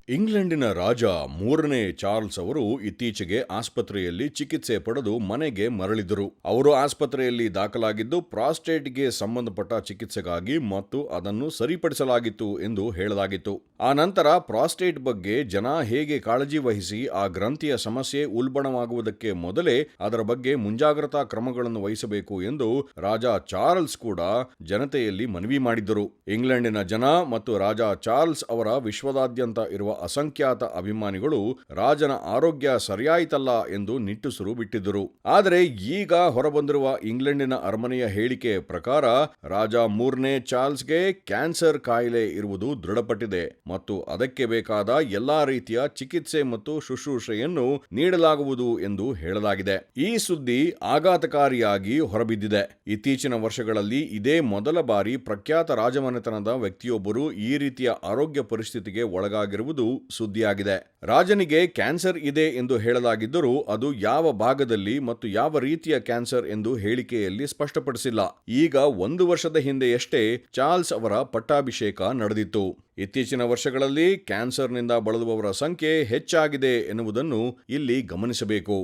ಇಂಗ್ಲೆಂಡಿನ ರಾಜ ಮೂರನೇ ಚಾರ್ಲ್ಸ್ ಅವರು ಇತ್ತೀಚೆಗೆ ಆಸ್ಪತ್ರೆಯಲ್ಲಿ ಚಿಕಿತ್ಸೆ ಪಡೆದು ಮನೆಗೆ ಮರಳಿದರು. ಅವರು ಆಸ್ಪತ್ರೆಯಲ್ಲಿ ದಾಖಲಾಗಿದ್ದು ಪ್ರಾಸ್ಟೇಟ್ಗೆ ಸಂಬಂಧಪಟ್ಟ ಚಿಕಿತ್ಸೆಗಾಗಿ ಮತ್ತು ಅದನ್ನು ಸರಿಪಡಿಸಲಾಗಿತ್ತು ಎಂದು ಹೇಳಲಾಗಿತ್ತು. ಆ ನಂತರ ಪ್ರಾಸ್ಟೇಟ್ ಬಗ್ಗೆ ಜನ ಹೇಗೆ ಕಾಳಜಿ ವಹಿಸಿ ಆ ಗ್ರಂಥಿಯ ಸಮಸ್ಯೆ ಉಲ್ಬಣವಾಗುವುದಕ್ಕೆ ಮೊದಲೇ ಅದರ ಬಗ್ಗೆ ಮುಂಜಾಗ್ರತಾ ಕ್ರಮಗಳನ್ನು ವಹಿಸಬೇಕು ಎಂದು ರಾಜ ಚಾರ್ಲ್ಸ್ ಕೂಡ ಜನತೆಯಲ್ಲಿ ಮನವಿ ಮಾಡಿದ್ದರು. ಇಂಗ್ಲೆಂಡಿನ ಜನ ಮತ್ತು ರಾಜ ಚಾರ್ಲ್ಸ್ ಅವರ ವಿಶ್ವದಾದ್ಯಂತ ಇರುವ ಅಸಂಖ್ಯಾತ ಅಭಿಮಾನಿಗಳು ರಾಜನ ಆರೋಗ್ಯ ಸರಿಯಾಯಿತಲ್ಲ ಎಂದು ನಿಟ್ಟುಸಿರು ಬಿಟ್ಟಿದ್ದರು. ಆದರೆ ಈಗ ಹೊರಬಂದಿರುವ ಇಂಗ್ಲೆಂಡಿನ ಅರಮನೆಯ ಹೇಳಿಕೆ ಪ್ರಕಾರ ರಾಜ ಮೂರನೇ ಚಾರ್ಲ್ಸ್ಗೆ ಕ್ಯಾನ್ಸರ್ ಕಾಯಿಲೆ ಇರುವುದು ದೃಢಪಟ್ಟಿದೆ ಮತ್ತು ಅದಕ್ಕೆ ಬೇಕಾದ ಎಲ್ಲಾ ರೀತಿಯ ಚಿಕಿತ್ಸೆ ಮತ್ತು ಶುಶ್ರೂಷೆಯನ್ನು ನೀಡಲಾಗುವುದು ಎಂದು ಹೇಳಲಾಗಿದೆ. ಈ ಸುದ್ದಿ ಆಘಾತಕಾರಿಯಾಗಿ ಹೊರಬಿದ್ದಿದೆ. ಇತ್ತೀಚಿನ ವರ್ಷಗಳಲ್ಲಿ ಇದೇ ಮೊದಲ ಬಾರಿ ಪ್ರಖ್ಯಾತ ರಾಜಮನೆತನದ ವ್ಯಕ್ತಿಯೊಬ್ಬರು ಈ ರೀತಿಯ ಆರೋಗ್ಯ ಪರಿಸ್ಥಿತಿಗೆ ಒಳಗಾಗಿರುವುದು ಸುದ್ದಿಯಾಗಿದೆ. ರಾಜನಿಗೆ ಕ್ಯಾನ್ಸರ್ ಇದೆ ಎಂದು ಹೇಳಲಾಗಿದ್ದರೂ ಅದು ಯಾವ ಭಾಗದಲ್ಲಿ ಮತ್ತು ಯಾವ ರೀತಿಯ ಕ್ಯಾನ್ಸರ್ ಎಂದು ಹೇಳಿಕೆಯಲ್ಲಿ ಸ್ಪಷ್ಟಪಡಿಸಿಲ್ಲ. ಈಗ 1 ವರ್ಷದ ಹಿಂದೆಯಷ್ಟೇ ಚಾರ್ಲ್ಸ್ ಅವರ ಪಟ್ಟಾಭಿಷೇಕ ನಡೆದಿತ್ತು. ಇತ್ತೀಚಿನ ವರ್ಷಗಳಲ್ಲಿ ಕ್ಯಾನ್ಸರ್ನಿಂದ ಬಳಲುವವರ ಸಂಖ್ಯೆ ಹೆಚ್ಚಾಗಿದೆ ಎನ್ನುವುದನ್ನು ಇಲ್ಲಿ ಗಮನಿಸಬೇಕು.